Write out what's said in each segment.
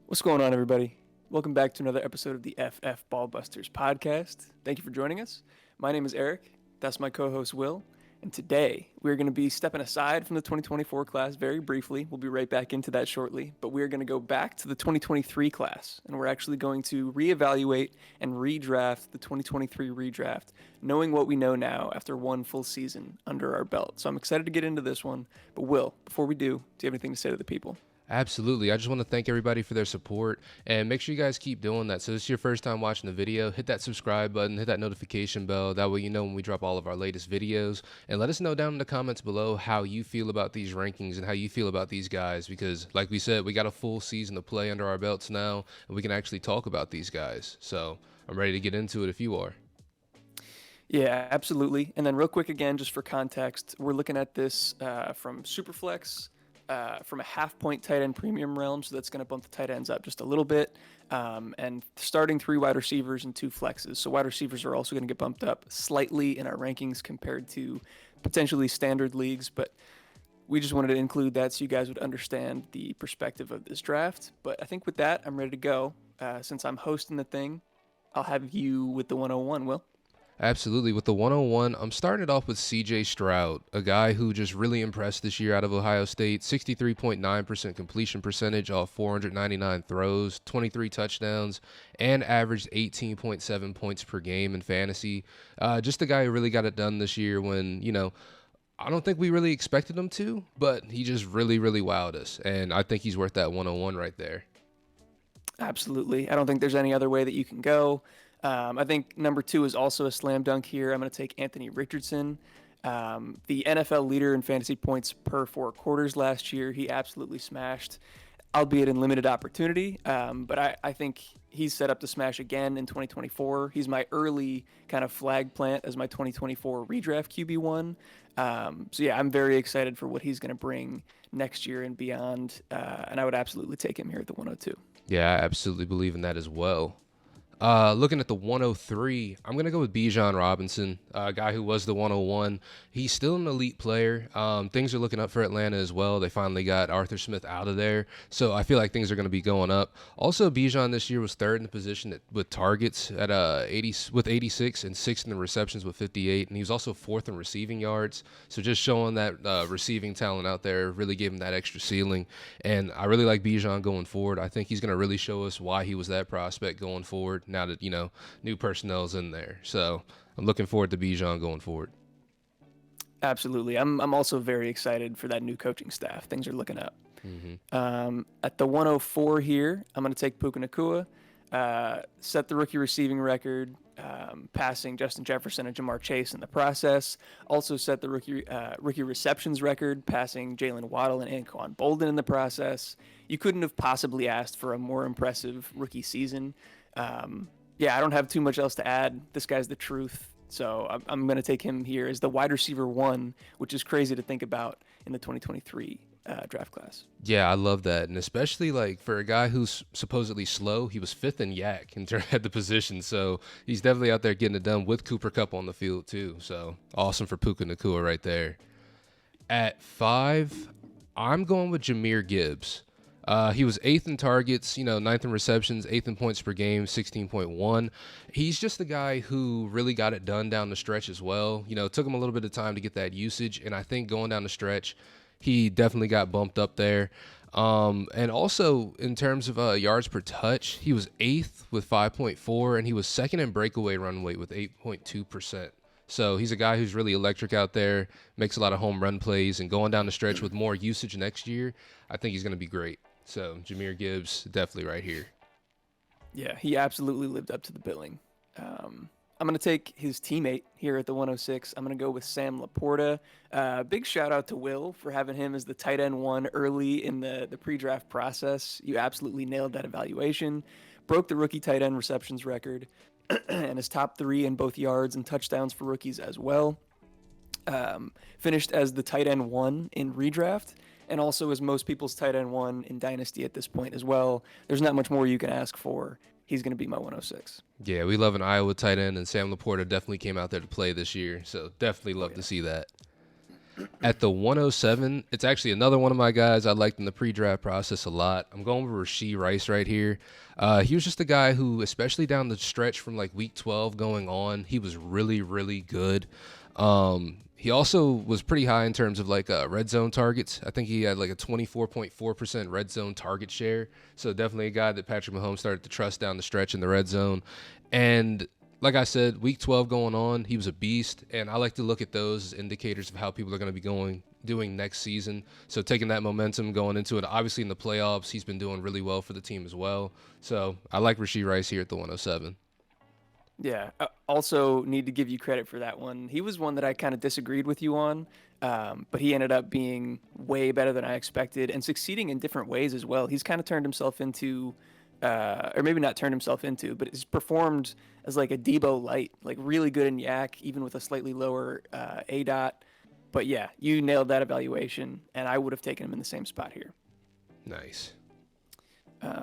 What's going on, everybody? Welcome back to another episode of the FF Ballbusters podcast. Thank you for joining us. My name is Eric. That's my co host, Will. And today we're going to be stepping aside from the 2024 class very briefly. We'll be right back into that shortly. But we're going to go back to the 2023 class. And we're actually going to reevaluate and redraft the 2023 redraft, knowing what we know now after one full season under our belt. So I'm excited to get into this one. But, Will, before we do you have anything to say to the people? Absolutely. I just want to thank everybody for their support and make sure you guys keep doing that. So this is your first time watching the video, hit that subscribe button, hit that notification bell. That way you know when we drop all of our latest videos, and let us know down in the comments below how you feel about these rankings and how you feel about these guys, because like we said, we got a full season to play under our belts now and we can actually talk about these guys. So I'm ready to get into it if you are. Yeah, absolutely. And then real quick again, just for context, we're looking at this from Superflex, from a half-point tight end premium realm, so that's going to bump the tight ends up just a little bit, and starting 3 wide receivers and 2 flexes. So wide receivers are also going to get bumped up slightly in our rankings compared to potentially standard leagues, but we just wanted to include that so you guys would understand the perspective of this draft. But I think with that, I'm ready to go. Since I'm hosting the thing, I'll have you with the 101, Will. Absolutely. With the 101, I'm starting it off with C.J. Stroud, a guy who just really impressed this year out of Ohio State. 63.9% completion percentage off 499 throws, 23 touchdowns, and averaged 18.7 points per game in fantasy. Just a guy who really got it done this year when, I don't think we really expected him to, but he just really, really wowed us. And I think he's worth that 101 right there. Absolutely. I don't think there's any other way that you can go. I think number 2 is also a slam dunk here. I'm going to take Anthony Richardson, the NFL leader in fantasy points per 4 quarters last year. He absolutely smashed, albeit in limited opportunity. But I think he's set up to smash again in 2024. He's my early kind of flag plant as my 2024 redraft QB1. So yeah, I'm very excited for what he's going to bring next year and beyond. And I would absolutely take him here at the 102. Yeah, I absolutely believe in that as well. Looking at the 103, I'm going to go with Bijan Robinson, a guy who was the 101. He's still an elite player. Things are looking up for Atlanta as well. They finally got Arthur Smith out of there, so I feel like things are going to be going up. Also, Bijan this year was 3rd in the position with targets at 86 and 6th in the receptions with 58, and he was also 4th in receiving yards. So just showing that receiving talent out there really gave him that extra ceiling, and I really like Bijan going forward. I think he's going to really show us why he was that prospect going forward now that, new personnel's in there. So I'm looking forward to Bijan going forward. Absolutely. I'm also very excited for that new coaching staff. Things are looking up. At the 104 here, I'm going to take Puka Nacua, set the rookie receiving record, passing Justin Jefferson and Jamar Chase in the process. Also set the rookie receptions record, passing Jalen Waddle and Anquan Bolden in the process. You couldn't have possibly asked for a more impressive rookie season. Yeah, I don't have too much else to add. This guy's the truth. So I'm going to take him here as the wide receiver 1, which is crazy to think about in the 2023 draft class. Yeah, I love that. And especially like for a guy who's supposedly slow, he was 5th in yak at the position. So he's definitely out there getting it done with Cooper Kupp on the field too. So awesome for Puka Nacua right there. At 5, I'm going with Jahmyr Gibbs. He was 8th in targets, 9th in receptions, 8th in points per game, 16.1. He's just the guy who really got it done down the stretch as well. It took him a little bit of time to get that usage, and I think going down the stretch, he definitely got bumped up there. And also in terms of yards per touch, he was 8th with 5.4, and he was 2nd in breakaway run rate with 8.2%. So he's a guy who's really electric out there, makes a lot of home run plays, and going down the stretch with more usage next year, I think he's going to be great. So Jahmyr Gibbs, definitely right here. Yeah, he absolutely lived up to the billing. I'm going to take his teammate here at the 106. I'm going to go with Sam Laporta. Big shout out to Will for having him as the tight end 1 early in the pre-draft process. You absolutely nailed that evaluation. Broke the rookie tight end receptions record and is top 3 in both yards and touchdowns for rookies as well. Finished as the tight end 1 in redraft, and also as most people's tight end 1 in Dynasty at this point as well. There's not much more you can ask for. He's going to be my 106. Yeah, we love an Iowa tight end, and Sam Laporta definitely came out there to play this year, so definitely love to see that. At the 107, it's actually another one of my guys I liked in the pre-draft process a lot. I'm going with Rashee Rice right here. He was just a guy who, especially down the stretch from like week 12 going on, he was really, really good. He also was pretty high in terms of like red zone targets. I think he had like a 24.4% red zone target share. So definitely a guy that Patrick Mahomes started to trust down the stretch in the red zone. And like I said, week 12 going on, he was a beast. And I like to look at those as indicators of how people are going to be doing next season. So taking that momentum going into it, obviously in the playoffs, he's been doing really well for the team as well. So I like Rashee Rice here at the 107. Yeah. Also, need to give you credit for that one. He was one that I kind of disagreed with you on, but he ended up being way better than I expected and succeeding in different ways as well. He's kind of turned himself into, or maybe not turned himself into, but has performed as like a Debo light, like really good in Yak, even with a slightly lower A dot. But yeah, you nailed that evaluation, and I would have taken him in the same spot here. Nice.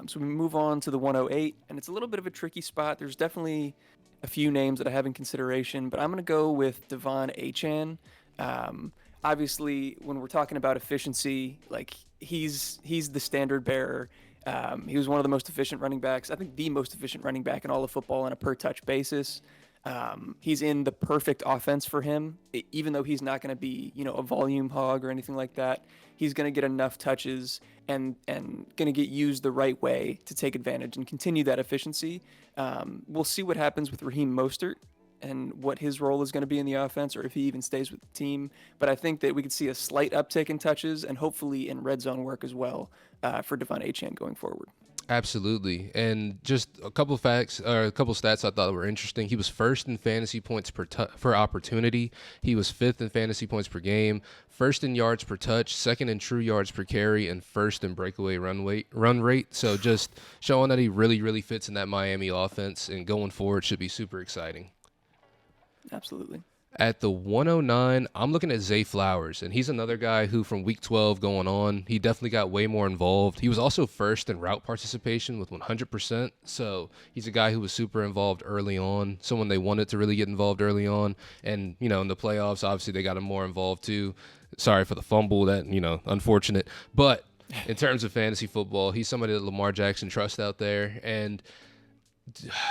So we move on to the 108, and it's a little bit of a tricky spot. There's definitely a few names that I have in consideration, but I'm going to go with Devon Achane. Obviously, when we're talking about efficiency, like he's the standard bearer. He was one of the most efficient running backs. I think the most efficient running back in all of football on a per touch basis. He's in the perfect offense for him, even though he's not going to be, a volume hog or anything like that. He's going to get enough touches and going to get used the right way to take advantage and continue that efficiency. We'll see what happens with Raheem Mostert and what his role is going to be in the offense, or if he even stays with the team. But I think that we could see a slight uptick in touches and hopefully in red zone work as well for Devon Achane going forward. Absolutely. And just a couple of facts or a couple of stats I thought were interesting. He was first in fantasy points per opportunity. He was fifth in fantasy points per game, first in yards per touch, second in true yards per carry, and first in breakaway run rate. So just showing that he really, really fits in that Miami offense, and going forward should be super exciting. Absolutely. At the 109, I'm looking at Zay Flowers, and he's another guy who from week 12 going on, he definitely got way more involved. He was also first in route participation with 100%, so he's a guy who was super involved early on, someone they wanted to really get involved early on, and, in the playoffs, obviously they got him more involved too. Sorry for the fumble, that, unfortunate, but in terms of fantasy football, he's somebody that Lamar Jackson trusts out there, and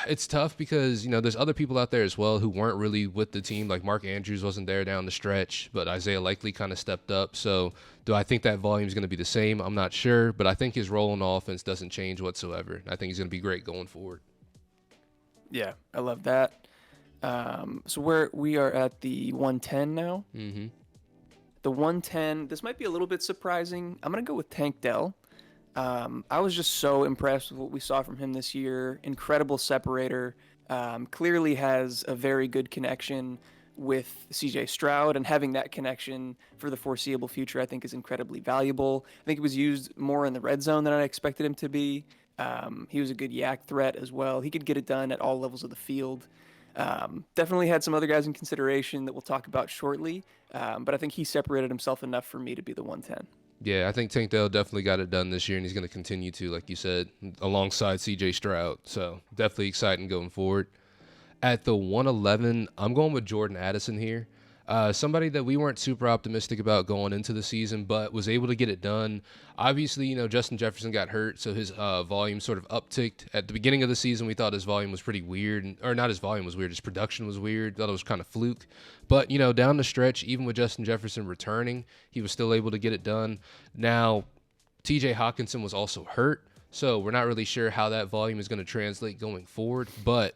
it's tough because there's other people out there as well who weren't really with the team. Like Mark Andrews wasn't there down the stretch, but Isaiah Likely kind of stepped up. So do I think that volume is going to be the same? I'm not sure, but I think his role in the offense doesn't change whatsoever. I think he's going to be great going forward. Yeah, I love that. So we are at the 110 now. Mm-hmm. The 110. This might be a little bit surprising. I'm gonna go with Tank Dell. I was just so impressed with what we saw from him this year. Incredible separator. Clearly has a very good connection with CJ Stroud, and having that connection for the foreseeable future, I think, is incredibly valuable. I think he was used more in the red zone than I expected him to be. He was a good yak threat as well. He could get it done at all levels of the field. Definitely had some other guys in consideration that we'll talk about shortly, but I think he separated himself enough for me to be the 110. Yeah, I think Tank Dell definitely got it done this year, and he's going to continue to, like you said, alongside C.J. Stroud. So definitely exciting going forward. At the 111, I'm going with Jordan Addison here. Somebody that we weren't super optimistic about going into the season, but was able to get it done. Obviously, Justin Jefferson got hurt, so his volume sort of upticked. At the beginning of the season, we thought his volume was pretty weird. Or not his volume was weird, his production was weird. Thought it was kind of fluke. But, down the stretch, even with Justin Jefferson returning, he was still able to get it done. Now, TJ Hawkinson was also hurt, so we're not really sure how that volume is going to translate going forward. But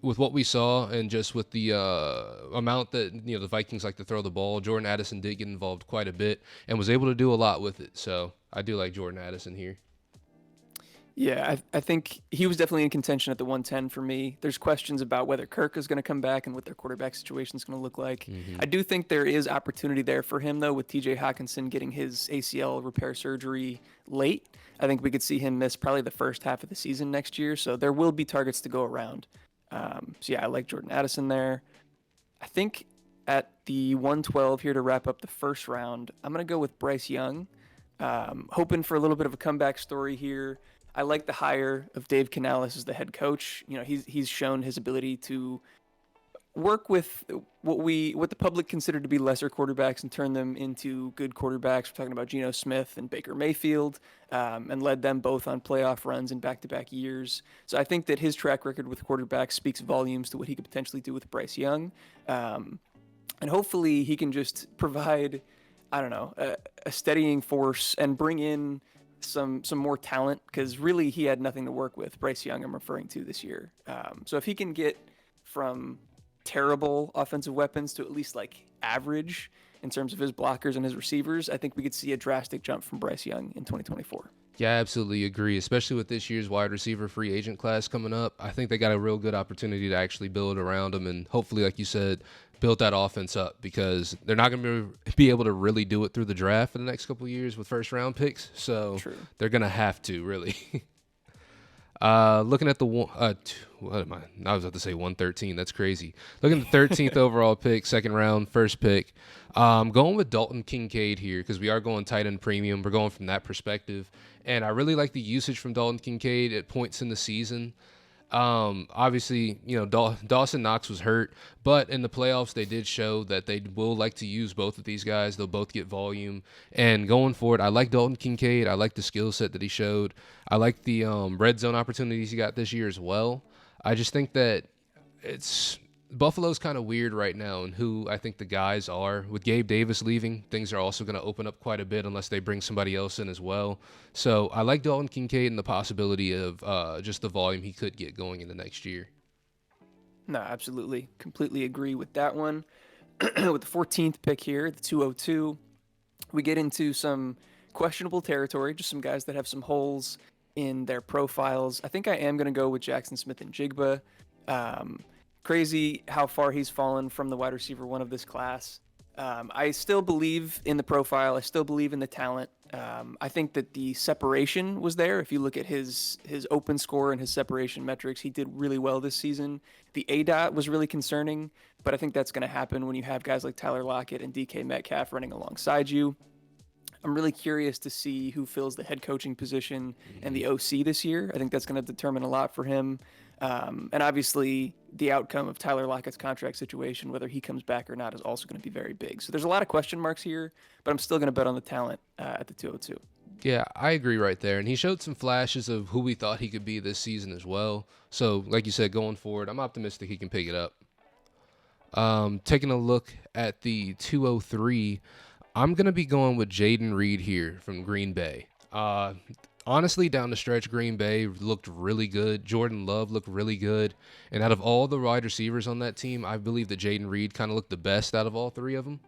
with what we saw and just with the amount that the Vikings like to throw the ball, Jordan Addison did get involved quite a bit and was able to do a lot with it. So I do like Jordan Addison here. Yeah, I think he was definitely in contention at the 110 for me. There's questions about whether Kirk is going to come back and what their quarterback situation is going to look like. Mm-hmm. I do think there is opportunity there for him, though, with TJ Hawkinson getting his ACL repair surgery late. I think we could see him miss probably the first half of the season next year, so there will be targets to go around. So yeah, I like Jordan Addison there. I think at the 112 here to wrap up the first round, I'm going to go with Bryce Young. Hoping for a little bit of a comeback story here. I like the hire of Dave Canales as the head coach. He's shown his ability to work with what the public considered to be lesser quarterbacks and turn them into good quarterbacks. We're talking about Geno Smith and Baker Mayfield, and led them both on playoff runs in back-to-back years. So I think that his track record with quarterbacks speaks volumes to what he could potentially do with Bryce Young, and hopefully he can just provide, I don't know, a steadying force and bring in some more talent, because really he had nothing to work with. Bryce Young, I'm referring to this year. So if he can get from terrible offensive weapons to at least like average in terms of his blockers and his receivers, I think we could see a drastic jump from Bryce Young in 2024. Yeah, I absolutely agree, especially with this year's wide receiver free agent class coming up. I think they got a real good opportunity to actually build around him and hopefully, like you said, build that offense up, because they're not going to be able to really do it through the draft for the next couple of years with first-round picks. So True. they're going to have to, really. Looking at the one, what am I? I was about to say 113. That's crazy. Looking at the 13th overall pick, second round, first pick. Going with Dalton Kincaid here because we are going tight end premium. We're going from that perspective, and I really like the usage from Dalton Kincaid at points in the season. Obviously, Dawson Knox was hurt, but in the playoffs, they did show that they will like to use both of these guys. They'll both get volume. And going forward, I like Dalton Kincaid. I like the skill set that he showed. I like the red zone opportunities he got this year as well. I just think that Buffalo's kind of weird right now and who I think the guys are. With Gabe Davis leaving, things are also going to open up quite a bit unless they bring somebody else in as well. So I like Dalton Kincaid and the possibility of just the volume he could get going into next year. No, absolutely. Completely agree with that one. With the 14th pick here, the 202, we get into some questionable territory, just some guys that have some holes in their profiles. I think I am going to go with Jackson Smith and Jigba. Crazy how far he's fallen from the wide receiver one of this class. I still believe in the profile. I still believe in the talent. I think that the separation was there. If you look at his open score and his separation metrics, he did really well this season. The ADOT was really concerning, but I think that's going to happen when you have guys like Tyler Lockett and DK Metcalf running alongside you. I'm really curious to see who fills the head coaching position and the OC this year. I think that's going to determine a lot for him. And obviously, the outcome of Tyler Lockett's contract situation, whether he comes back or not, is also going to be very big. So there's a lot of question marks here, but I'm still going to bet on the talent at the 202. Yeah, I agree right there. And he showed some flashes of who we thought he could be this season as well. So, like you said, going forward, I'm optimistic he can pick it up. Taking a look at the 203, I'm going to be going with Jaden Reed here from Green Bay. Honestly, down the stretch, Green Bay looked really good. Jordan Love looked really good. And out of all the wide receivers on that team, I believe that Jaden Reed kind of looked the best out of all three of them.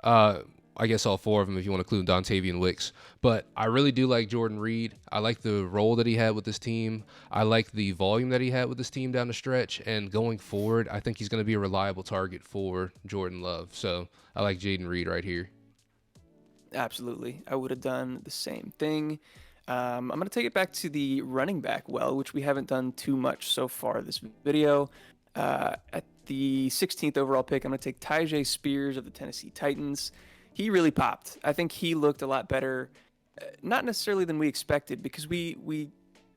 I guess all four of them if you want to include Dontavian Wicks. But I really do like Jordan Reed. I like the role that he had with this team. I like the volume that he had with this team down the stretch. And going forward, I think he's going to be a reliable target for Jordan Love. So I like Jaden Reed right here. Absolutely. I would have done the same thing. I'm going to take it back to the running back which we haven't done too much so far this video. At the 16th overall pick, I'm going to take Tyjae Spears of the Tennessee Titans. He really popped. I think he looked a lot better, not necessarily than we expected, because we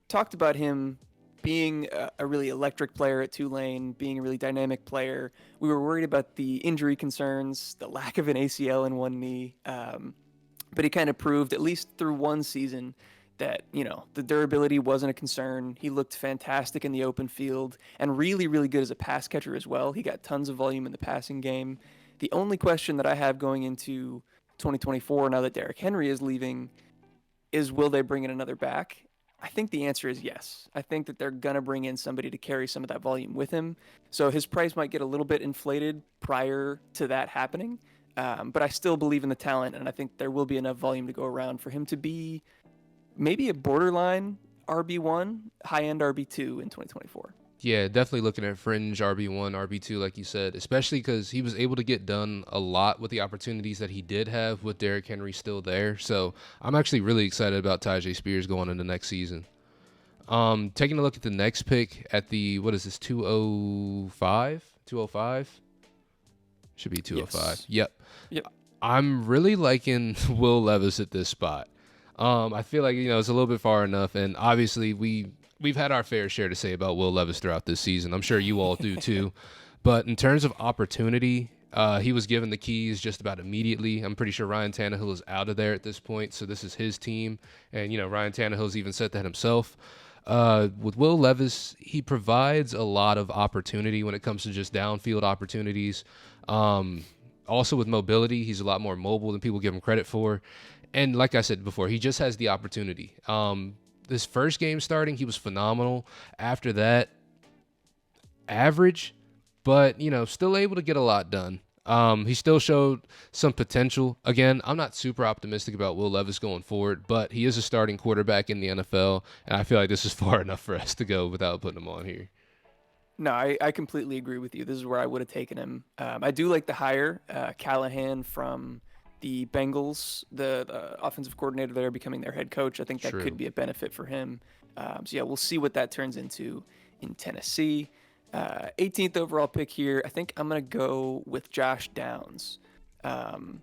talked about him being a really electric player at Tulane, being a really dynamic player. We were worried about the injury concerns, the lack of an ACL in one knee, but he kind of proved, at least through one season, that, the durability wasn't a concern. He looked fantastic in the open field and really, really good as a pass catcher as well. He got tons of volume in the passing game. The only question that I have going into 2024, now that Derrick Henry is leaving, is will they bring in another back? I think the answer is yes. I think that they're going to bring in somebody to carry some of that volume with him. So his price might get a little bit inflated prior to that happening. But I still believe in the talent, and I think there will be enough volume to go around for him to be maybe a borderline RB1, high-end RB2 in 2024. Yeah, definitely looking at fringe RB1, RB2, like you said, especially because he was able to get done a lot with the opportunities that he did have with Derrick Henry still there. So I'm actually really excited about Tyjae Spears going into next season. Taking a look at the next pick at the, 205? 205? Should be 205. Yes. Yep. I'm really liking Will Levis at this spot. I feel like, it's a little bit far enough, and obviously we've had our fair share to say about Will Levis throughout this season. I'm sure you all do too. But in terms of opportunity, he was given the keys just about immediately. I'm pretty sure Ryan Tannehill is out of there at this point, so this is his team. And, Ryan Tannehill's even said that himself. With Will Levis, he provides a lot of opportunity when it comes to just downfield opportunities. Also with mobility, he's a lot more mobile than people give him credit for. And like I said before, he just has the opportunity. This first game starting, he was phenomenal. After that, average, but still able to get a lot done. He still showed some potential. Again, I'm not super optimistic about Will Levis going forward, but he is a starting quarterback in the NFL, and I feel like this is far enough for us to go without putting him on here. No, I completely agree with you. This is where I would have taken him. I do like the hire, Callahan from the Bengals, the offensive coordinator there, becoming their head coach. I think that True. could be a benefit for him. So yeah, we'll see what that turns into in Tennessee. 18th overall pick here. I think I'm gonna go with Josh Downs. Um,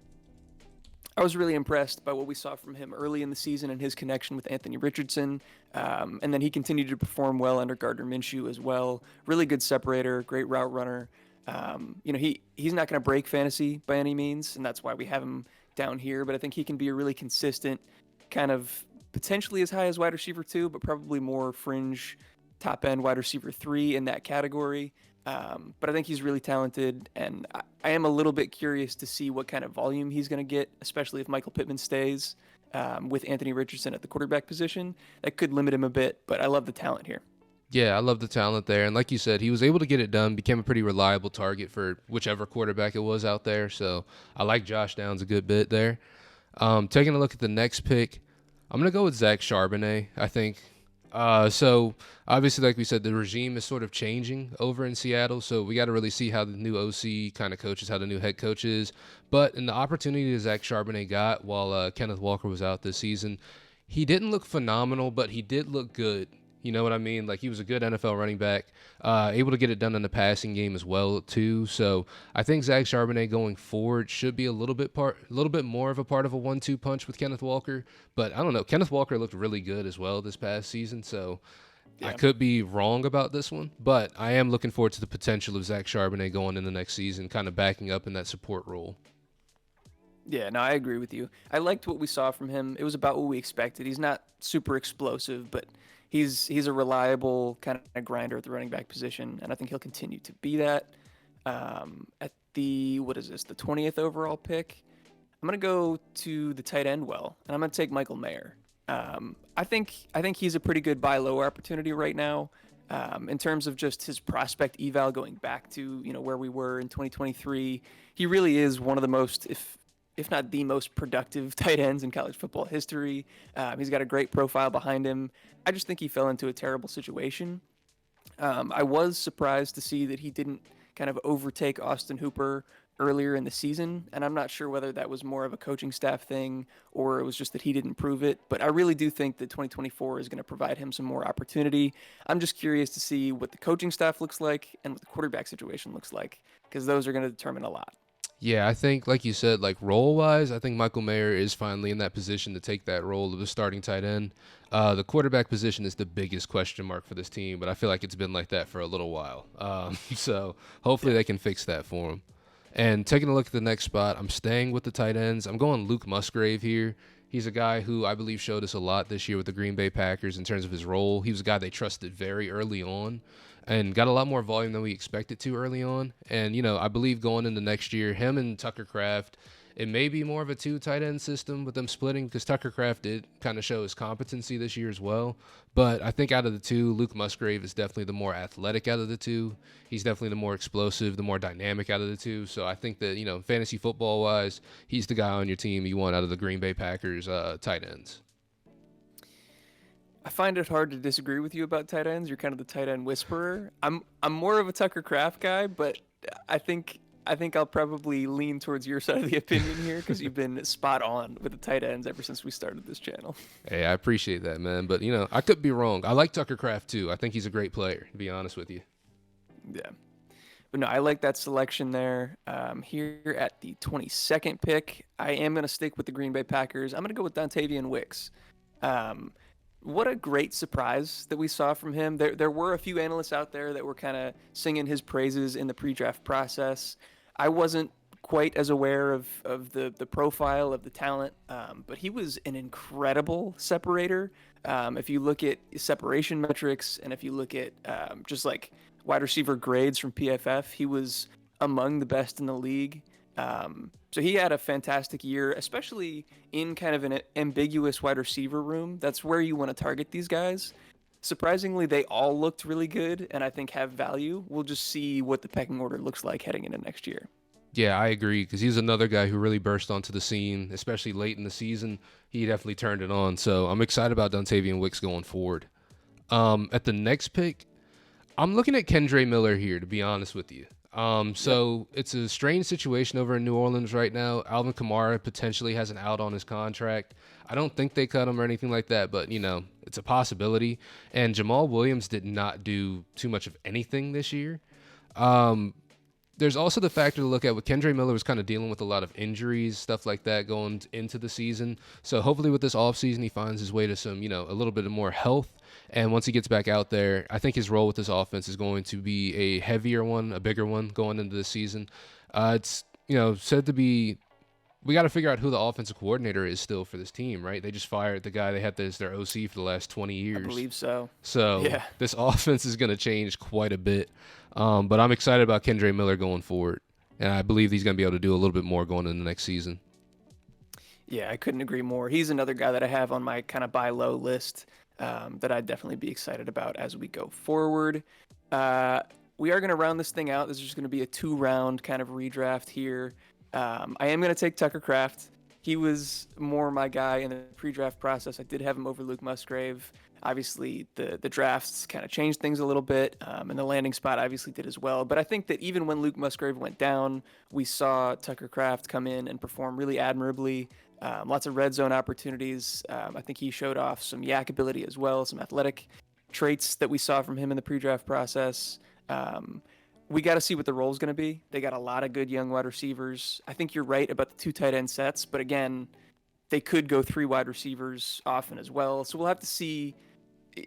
I was really impressed by what we saw from him early in the season and his connection with Anthony Richardson. And then he continued to perform well under Gardner Minshew as well. Really good separator, great route runner. He's not going to break fantasy by any means, and that's why we have him down here. But I think he can be a really consistent, kind of potentially as high as wide receiver 2, but probably more fringe top end wide receiver 3 in that category. But I think he's really talented, and I am a little bit curious to see what kind of volume he's going to get, especially if Michael Pittman stays with Anthony Richardson at the quarterback position. That could limit him a bit, but I love the talent here. Yeah, I love the talent there. And like you said, he was able to get it done, became a pretty reliable target for whichever quarterback it was out there. So I like Josh Downs a good bit there. Taking a look at the next pick, I'm going to go with Zach Charbonnet, I think. So obviously, like we said, the regime is sort of changing over in Seattle. So we got to really see how the new OC kind of coaches, how the new head coach is. But in the opportunity that Zach Charbonnet got while Kenneth Walker was out this season, he didn't look phenomenal, but he did look good. You know what I mean? Like, he was a good NFL running back, able to get it done in the passing game as well too. So I think Zach Charbonnet going forward should be a little bit more of a part of a 1-2 punch with Kenneth Walker. But I don't know. Kenneth Walker looked really good as well this past season. So I Yeah. could be wrong about this one, but I am looking forward to the potential of Zach Charbonnet going in the next season, kind of backing up in that support role. Yeah, no, I agree with you. I liked what we saw from him. It was about what we expected. He's not super explosive, but he's a reliable kind of grinder at the running back position, and I think he'll continue to be that. At the what is this? The 20th overall pick. I'm gonna go to the tight end well, and I'm gonna take Michael Mayer. I think he's a pretty good buy low opportunity right now. In terms of just his prospect eval going back to where we were in 2023, he really is one of the most, if not the most productive tight ends in college football history. He's got a great profile behind him. I just think he fell into a terrible situation. I was surprised to see that he didn't kind of overtake Austin Hooper earlier in the season, and I'm not sure whether that was more of a coaching staff thing or it was just that he didn't prove it. But I really do think that 2024 is going to provide him some more opportunity. I'm just curious to see what the coaching staff looks like and what the quarterback situation looks like, because those are going to determine a lot. Yeah, I think, like you said, like role-wise, I think Michael Mayer is finally in that position to take that role of the starting tight end. The quarterback position is the biggest question mark for this team, but I feel like it's been like that for a little while. So hopefully they can fix that for him. And taking a look at the next spot, I'm staying with the tight ends. I'm going Luke Musgrave here. He's a guy who I believe showed us a lot this year with the Green Bay Packers in terms of his role. He was a guy they trusted very early on and got a lot more volume than we expected to early on. And, I believe going into next year, him and Tucker Kraft, it may be more of a 2 tight end system with them splitting, because Tucker Kraft did kind of show his competency this year as well. But I think out of the 2, Luke Musgrave is definitely the more athletic out of the 2. He's definitely the more explosive, the more dynamic out of the 2. So I think that, fantasy football wise, he's the guy on your team you want out of the Green Bay Packers tight ends. I find it hard to disagree with you about tight ends. You're kind of the tight end whisperer. I'm more of a Tucker Kraft guy, but I think I'll probably lean towards your side of the opinion here, because you've been spot on with the tight ends ever since we started this channel. Hey, I appreciate that, man. But, I could be wrong. I like Tucker Kraft, too. I think he's a great player, to be honest with you. Yeah. But no, I like that selection there. Here at the 22nd pick, I am going to stick with the Green Bay Packers. I'm going to go with Dontavian Wicks. what a great surprise that we saw from him. There were a few analysts out there that were kind of singing his praises in the pre-draft process. I wasn't quite as aware of the profile of the talent, but he was an incredible separator. If you look at separation metrics and if you look at just like wide receiver grades from PFF, he was among the best in the league. So he had a fantastic year, especially in kind of an ambiguous wide receiver room. That's where you want to target these guys. Surprisingly, they all looked really good and I think have value. We'll just see what the pecking order looks like heading into next year. Yeah, I agree, because he's another guy who really burst onto the scene, especially late in the season. He definitely turned it on. So I'm excited about Dontavian Wicks going forward. At the next pick, I'm looking at Kendre Miller here, to be honest with you. So It's a strange situation over in New Orleans right now. Alvin Kamara potentially has an out on his contract. I don't think they cut him or anything like that, but, it's a possibility. And Jamal Williams did not do too much of anything this year. There's also the factor to look at with Kendre Miller was kind of dealing with a lot of injuries, stuff like that going into the season. So hopefully with this offseason, he finds his way to some, a little bit of more health. And once he gets back out there, I think his role with this offense is going to be a heavier one, a bigger one going into the season. It's, said to be, we got to figure out who the offensive coordinator is still for this team, right? They just fired the guy they had as their OC for the last 20 years. I believe so. So yeah. This offense is going to change quite a bit. But I'm excited about Kendre Miller going forward. And I believe he's going to be able to do a little bit more going into the next season. Yeah, I couldn't agree more. He's another guy that I have on my kind of buy low list that I'd definitely be excited about as we go forward. We are going to round this thing out. This is just going to be a 2-round kind of redraft here. I am going to take Tucker Kraft. He was more my guy in the pre-draft process. I did have him over Luke Musgrave. Obviously, the drafts kind of changed things a little bit, and the landing spot obviously did as well. But I think that even when Luke Musgrave went down, we saw Tucker Kraft come in and perform really admirably. Lots of red zone opportunities. I think he showed off some yak ability as well, some athletic traits that we saw from him in the pre-draft process. We got to see what the role is going to be. They got a lot of good young wide receivers. I think you're right about the 2 tight end sets, but again, they could go 3 wide receivers often as well. So we'll have to see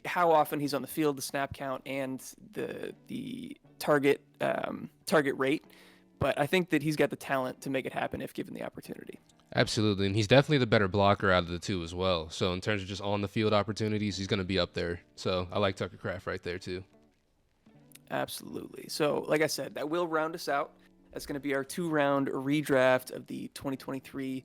how often he's on the field, the snap count, and the target rate. But I think that he's got the talent to make it happen if given the opportunity. Absolutely, and he's definitely the better blocker out of the two as well. So in terms of just on the field opportunities, he's going to be up there. So I like Tucker Kraft right there too. Absolutely. So like I said, that will round us out. That's going to be our 2-round redraft of the 2023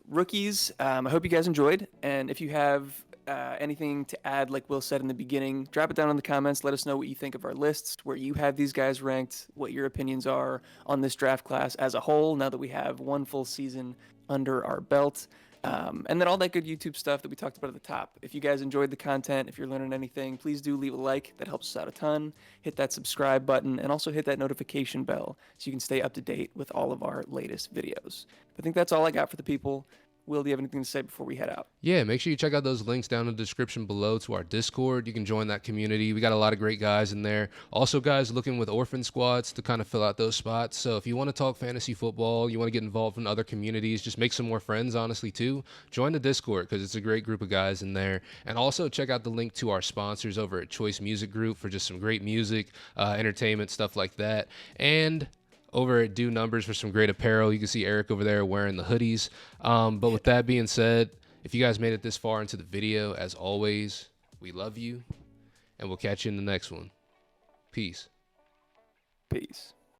rookies. I hope you guys enjoyed, and if you have anything to add, like Will said in the beginning, drop it down in the comments. Let us know what you think of our lists, where you have these guys ranked, what your opinions are on this draft class as a whole, now that we have 1 full season under our belt. And then all that good YouTube stuff that we talked about at the top. If you guys enjoyed the content, if you're learning anything, please do leave a like. That helps us out a ton. Hit that subscribe button and also hit that notification bell so you can stay up to date with all of our latest videos. I think that's all I got for the people. Will, do you have anything to say before we head out? Yeah, make sure you check out those links down in the description below to our Discord. You can join that community. We got a lot of great guys in there. Also, guys looking with orphan squads to kind of fill out those spots. So if you want to talk fantasy football, you want to get involved in other communities, just make some more friends, honestly, too, join the Discord because it's a great group of guys in there. And also check out the link to our sponsors over at Choice Music Group for just some great music, entertainment, stuff like that. And over at Do Numbers for some great apparel. You can see Eric over there wearing the hoodies. But with that being said, if you guys made it this far into the video, as always, we love you, and we'll catch you in the next one. Peace. Peace.